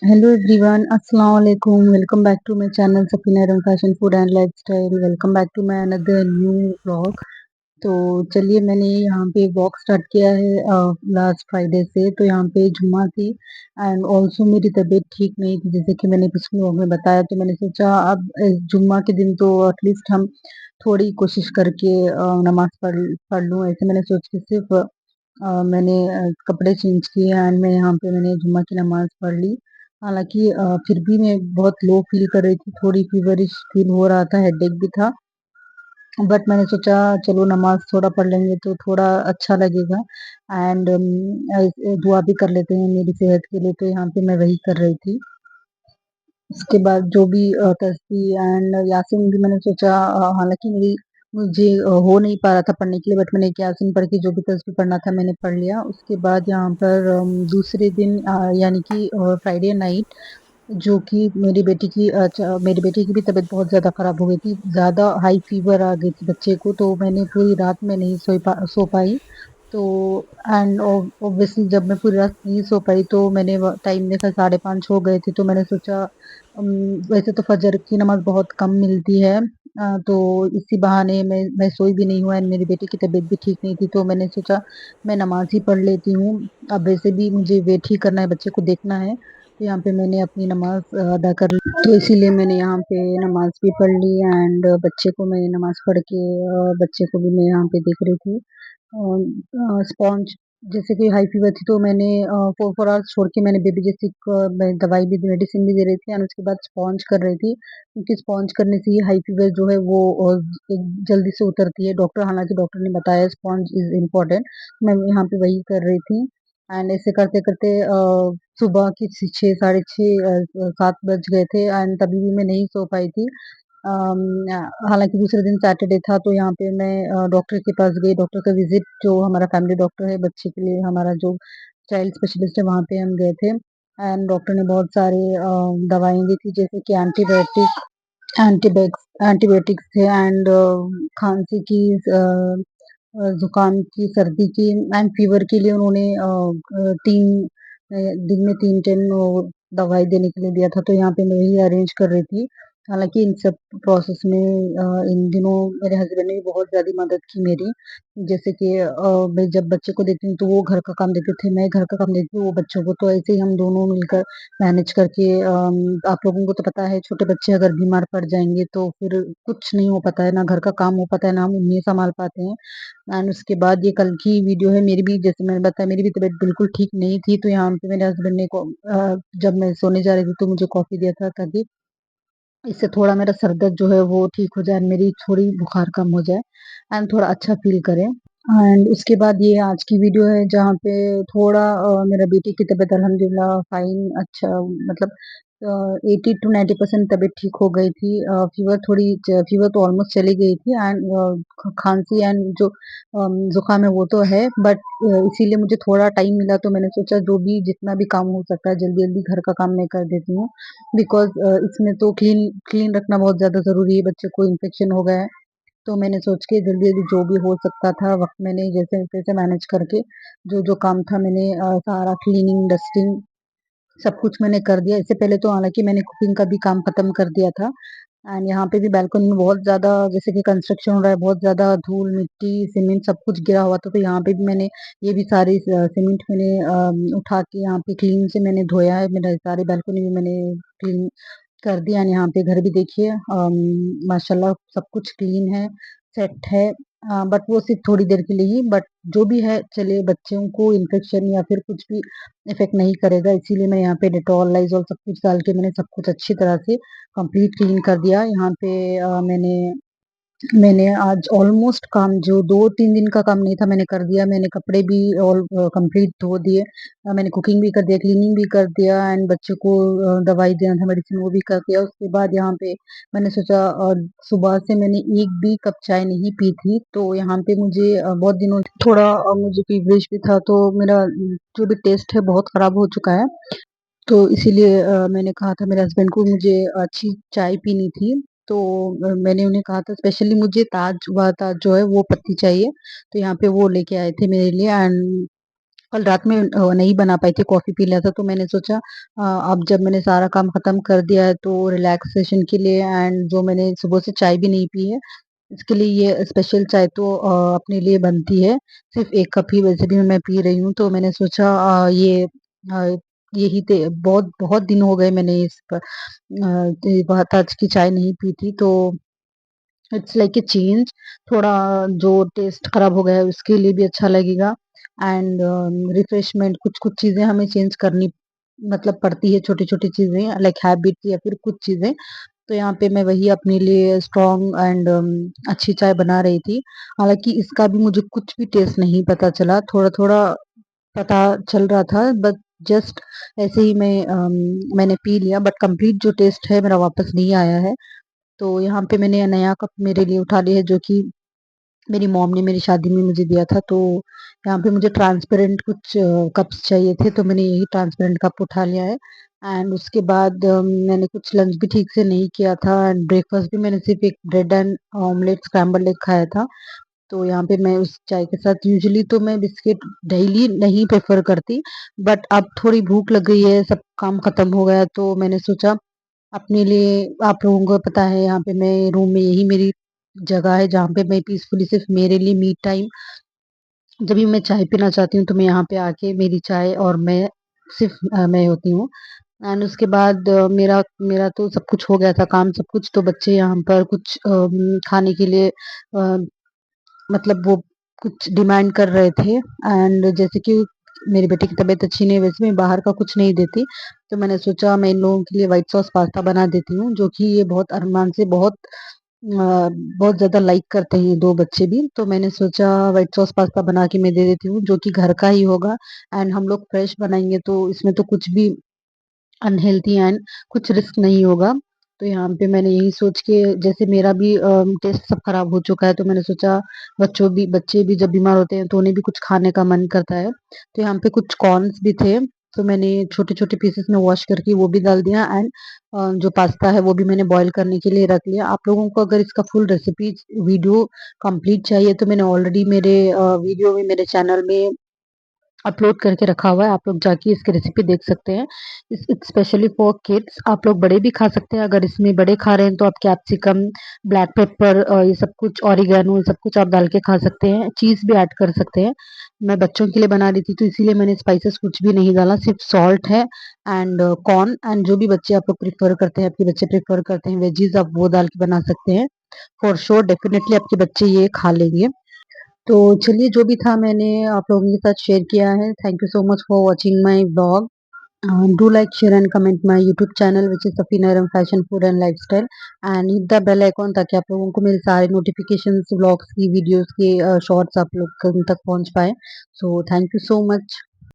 Hello everyone, Assalamu alaikum. Welcome back to my channel Safina Aram Fashion Food and Lifestyle. Welcome back to my another new vlog. तो चलिए मैंने यहाँ पे walk start किया है last Friday से। तो यहाँ पे जुम्मा थी एंड ऑल्सो मेरी तबीयत ठीक नहीं थी, जैसे कि मैंने पिछले व्लॉग में बताया। तो मैंने सोचा अब जुम्मा के दिन तो एटलीस्ट हम थोड़ी कोशिश करके नमाज पढ़ लूँ। ऐसे मैंने सोच के सिर्फ मैंने कपड़े चेंज किए एंड मैं यहाँ पे मैंने जुम्मा की नमाज पढ़ ली। हालांकि फिर भी मैं बहुत लो फील कर रही थी, थोड़ी फीवरिश फील हो रहा था, हेडेक भी था। बट मैंने सोचा चलो नमाज थोड़ा पढ़ लेंगे तो थोड़ा अच्छा लगेगा एंड दुआ भी कर लेते हैं मेरी सेहत के लिए। तो यहाँ पे मैं वही कर रही थी। उसके बाद जो भी तस्बीह एंड यासीन भी मैंने सोचा, हालांकि मेरी मुझे हो नहीं पा रहा था पढ़ने के लिए, बट मैंने एक यासीन पढ़ के जो भी तस्बीह पढ़ना था मैंने पढ़ लिया। उसके बाद यहाँ पर दूसरे दिन यानी कि फ्राइडे नाइट, जो कि मेरी बेटी की भी तबीयत बहुत ज़्यादा ख़राब हो गई थी, ज़्यादा हाई फीवर आ गई थी बच्चे को। तो मैंने पूरी रात में नहीं सो पाई। तो एंड ऑब्वियसली जब मैं पूरी रात नहीं सो पाई तो मैंने टाइम देखा 5:30 हो गए थे। तो मैंने सोचा वैसे तो फजर की नमाज बहुत कम मिलती है, तो इसी बहाने मैं सोई भी नहीं हुआ एंड मेरी बेटी की तबीयत भी ठीक नहीं थी। तो मैंने सोचा मैं नमाज ही पढ़ लेती हूँ। अब वैसे भी मुझे वेट ही करना है, बच्चे को देखना है। तो यहाँ पे मैंने अपनी नमाज अदा कर ली। तो इसीलिए मैंने यहाँ पे नमाज भी पढ़ ली एंड बच्चे को मैं नमाज पढ़ के बच्चे को भी मैं यहाँ पे देख रही थी। स्पॉन्ज, जैसे कि हाई फीवर थी तो मैंने 4 आवर्स छोड़ के मैंने बेबी जैसी मैं दवाई भी मेडिसिन भी दे रही थी एंड उसके बाद स्पॉन्ज कर रही थी, क्योंकि स्पॉन्ज करने से ही हाई फीवर जो है वो जल्दी से उतरती है। हालांकि डॉक्टर ने बताया स्पॉन्ज इज इम्पोर्टेंट। मैं यहाँ पे वही कर रही थी एंड ऐसे करते करते सुबह की 6, 6:30, 7 बज गए थे एंड तभी भी मैं नहीं सो पाई थी। अम, हालांकि दूसरे दिन सैटरडे था तो यहाँ पे मैं डॉक्टर के पास गई। डॉक्टर का विजिट, जो हमारा फैमिली डॉक्टर है बच्चे के लिए, हमारा जो चाइल्ड स्पेशलिस्ट है, वहाँ पे हम गए थे एंड डॉक्टर ने बहुत सारे दवाएं दी थी, जैसे कि एंटीबायोटिक्स थे एंड खांसी की, जुकाम की, सर्दी की एंड फीवर के लिए उन्होंने 3 दिन में 3 टाइम दवाई देने के लिए दिया था। तो यहाँ पे मैं वही अरेंज कर रही थी। हालांकि इन सब प्रोसेस में इन दिनों मेरे हस्बैंड ने भी बहुत ज़्यादा मदद की मेरी। जैसे कि मैं जब बच्चे को देखती हूँ तो वो घर का काम देखते थे, मैं घर का काम देखती हूँ वो बच्चों को। तो ऐसे ही हम दोनों मिलकर मैनेज करके, आप लोगों को तो पता है छोटे बच्चे अगर बीमार पड़ जाएंगे तो फिर कुछ नहीं हो पाता है, ना घर का काम हो पाता है, ना हम उन्हें संभाल पाते हैं। एंड उसके बाद ये कल की वीडियो है। मेरी भी, जैसे मैंने बताया, मेरी भी तबीयत बिल्कुल ठीक नहीं थी। तो यहाँ पे मेरे हस्बैंड ने जब मैं सोने जा रही थी तो मुझे कॉफी दिया था, ताकि इससे थोड़ा मेरा सर दर्द जो है वो ठीक हो जाए, मेरी थोड़ी बुखार कम हो जाए एंड थोड़ा अच्छा फील करें। एंड उसके बाद ये आज की वीडियो है जहाँ पे थोड़ा मेरा बेटी की तबीयत अल्हम्दुलिल्लाह फाइन, अच्छा, मतलब 80 to 90% तबीयत ठीक हो गई थी। फीवर तो ऑलमोस्ट चली गई थी एंड खांसी एंड जो जुकाम है वो तो है, बट इसीलिए मुझे थोड़ा टाइम मिला तो मैंने सोचा जो भी जितना भी काम हो सकता है जल्दी जल्दी घर का काम मैं कर देती हूँ। बिकॉज इसमें तो क्लीन क्लीन रखना बहुत ज्यादा जरूरी है, बच्चे को इन्फेक्शन हो गया है। तो मैंने सोच के जल्दी जल्दी जो भी हो सकता था वक्त मैंने जैसे तैसे मैनेज करके जो जो काम था मैंने सारा क्लीनिंग डस्टिंग सब कुछ मैंने कर दिया। इससे पहले तो हालांकि मैंने कुकिंग का भी काम खत्म कर दिया था एंड यहाँ पे भी बालकनी में बहुत ज्यादा, जैसे कि कंस्ट्रक्शन हो रहा है, बहुत ज्यादा धूल मिट्टी सीमेंट सब कुछ गिरा हुआ था। तो यहाँ पे भी मैंने ये भी सारी सीमेंट मैंने उठा के यहाँ पे क्लीन से मैंने धोया है। मेरा सारी बालकनी भी मैंने क्लीन कर दिया एंड यहाँ पे घर भी देखिए, माशाल्लाह सब कुछ क्लीन है, सेट है। बट वो सिर्फ थोड़ी देर के लिए ही, बट जो भी है चलिए, बच्चों को इन्फेक्शन या फिर कुछ भी इफेक्ट नहीं करेगा। इसीलिए मैं यहाँ पे डेटॉल लाइजॉल सब कुछ डाल के मैंने सब कुछ अच्छी तरह से कंप्लीट क्लीन कर दिया। यहाँ पे मैंने मैंने आज ऑलमोस्ट काम जो 2-3 दिन का काम नहीं था मैंने कर दिया। मैंने कपड़े भी ऑल कंप्लीट धो दिए, मैंने कुकिंग भी कर दिया, क्लीनिंग भी कर दिया एंड बच्चे को दवाई देना था, मेडिसिन, वो भी कर दिया। उसके बाद यहाँ पे मैंने सोचा, सुबह से मैंने एक भी कप चाय नहीं पी थी। तो यहाँ पे मुझे बहुत दिनों थोड़ा मुझे फीवरिश भी था, तो मेरा जो भी टेस्ट है बहुत खराब हो चुका है। तो इसीलिए मैंने कहा था मेरे हस्बैंड को मुझे अच्छी चाय पीनी थी। तो मैंने उन्हें कहा था स्पेशली मुझे ताज जो है वो पत्ती चाहिए। तो यहाँ पे वो लेके आए थे मेरे लिए एंड कल रात में नहीं बना पाई थी, कॉफ़ी पी लिया था, तो मैंने सोचा अब जब मैंने सारा काम खत्म कर दिया है तो रिलैक्सेशन के लिए एंड जो मैंने सुबह से चाय भी नहीं पी है, इसके लिए ये स्पेशल चाय तो अपने लिए बनती है। सिर्फ़ 1 कप ही वैसे भी मैं पी रही हूँ, तो मैंने सोचा यही ते बहुत बहुत दिन हो गए मैंने बहुत आज की चाय नहीं पी थी, तो इट्स लाइक ए चेंज। थोड़ा जो टेस्ट खराब हो गया है उसके लिए भी अच्छा लगेगा एंड रिफ्रेशमेंट कुछ-कुछ चीज़ें हमें चेंज करनी मतलब पड़ती है, छोटी-छोटी चीज़ें लाइक हैबिट्स या फिर कुछ चीज़ें। तो यहाँ पे मैं वही अपने लिए स्ट्रॉन्ग एंड अच्छी चाय बना रही थी। हालाँकि इसका भी मुझे कुछ भी टेस्ट नहीं पता चला, थोड़ा-थोड़ा पता चल रहा था बट जस्ट ऐसे ही मैंने पी लिया बट कंप्लीट जो टेस्ट है मेरा वापस नहीं आया है। तो यहाँ पे मैंने नया कप मेरे लिए उठा लिया है जो कि मेरी मॉम ने मेरी शादी में मुझे दिया था। तो यहाँ पे मुझे ट्रांसपेरेंट कुछ कप्स चाहिए थे तो मैंने यही ट्रांसपेरेंट कप उठा लिया है एंड उसके बाद मैंने कुछ लंच भी ठीक से नहीं किया था एंड ब्रेकफास्ट भी मैंने सिर्फ एक bread and omelette scrambled egg खाया था। तो यहाँ पे मैं उस चाय के साथ यूजुअली तो मैं बिस्किट डेली नहीं प्रेफ़र करती, बट अब थोड़ी भूख लग गई है, सब काम खत्म हो गया तो मैंने सोचा अपने लिए आप लोगों को पता है यहाँ पे मैं रूम में यही मेरी जगह है जहाँ पे मैं पीसफुली सिर्फ़ मेरे लिए मी टाइम जब भी मैं चाय पीना चाहती हूँ तो मैं यहाँ पे आके मेरी चाय और मैं सिर्फ़ मैं होती हूँ एंड उसके बाद मेरा मेरा तो सब कुछ हो गया था काम सब कुछ तो बच्चे यहाँ पर कुछ खाने के लिए मतलब वो कुछ डिमांड कर रहे थे एंड जैसे कि मेरी बेटी की तबीयत अच्छी नहीं है वैसे मैं बाहर का कुछ नहीं देती, तो मैंने सोचा मैं इन लोगों के लिए व्हाइट सॉस पास्ता बना देती हूँ, जो कि ये बहुत अरमान से बहुत ज़्यादा लाइक करते हैं ये 2 बच्चे भी, तो मैंने सोचा व्हाइट सॉस पास्ता बना के मैं दे देती हूँ, जो कि घर का ही होगा एंड हम लोग फ्रेश बनाएँगे तो इसमें तो कुछ भी अनहेल्दी एंड कुछ रिस्क नहीं होगा। तो यहाँ पे मैंने यही सोच के जैसे मेरा भी टेस्ट सब खराब हो चुका है तो मैंने सोचा बच्चे भी जब बीमार होते हैं तो उन्हें भी कुछ खाने का मन करता है। तो यहाँ पे कुछ कॉर्न्स भी थे, तो मैंने छोटे-छोटे पीसेस में वॉश करके वो भी डाल दिया एंड जो पास्ता है वो भी मैंने बॉयल करने के लिए रख लिया। आप लोगों को अगर इसका फुल रेसिपी वीडियो कंप्लीट चाहिए तो मैंने ऑलरेडी मेरे वीडियो में मेरे चैनल में अपलोड करके रखा हुआ है, आप लोग जाके इसकी रेसिपी देख सकते हैं। इट्स स्पेशली फॉर किड्स आप लोग बड़े भी खा सकते हैं, अगर इसमें बड़े खा रहे हैं तो आप कैप्सिकम, ब्लैक पेपर ये सब कुछ ऑरिगैनो ये सब कुछ आप डाल के खा सकते हैं, चीज़ भी ऐड कर सकते हैं। मैं बच्चों के लिए बना रही थी तो इसीलिए मैंने स्पाइसेस कुछ भी नहीं डाला, सिर्फ सॉल्ट है एंड कॉर्न एंड जो भी बच्चे आप लोग प्रेफ़र करते हैं, आपके बच्चे प्रेफ़र करते हैं वेजीज़ आप वो डाल के बना सकते हैं। फॉर श्योर डेफिनिटली आपके बच्चे ये खा लेंगे। तो चलिए जो भी था मैंने आप लोगों के साथ शेयर किया है। Thank you so much for watching my vlog. Do like, share and comment my YouTube channel which is Safina Aram Fashion Food and Lifestyle and hit the bell icon ताकि आप लोगों को मेरे सारे नोटिफिकेशंस व्लॉग्स की videos के shorts आप लोग तक पहुंच पाए। So thank you so much.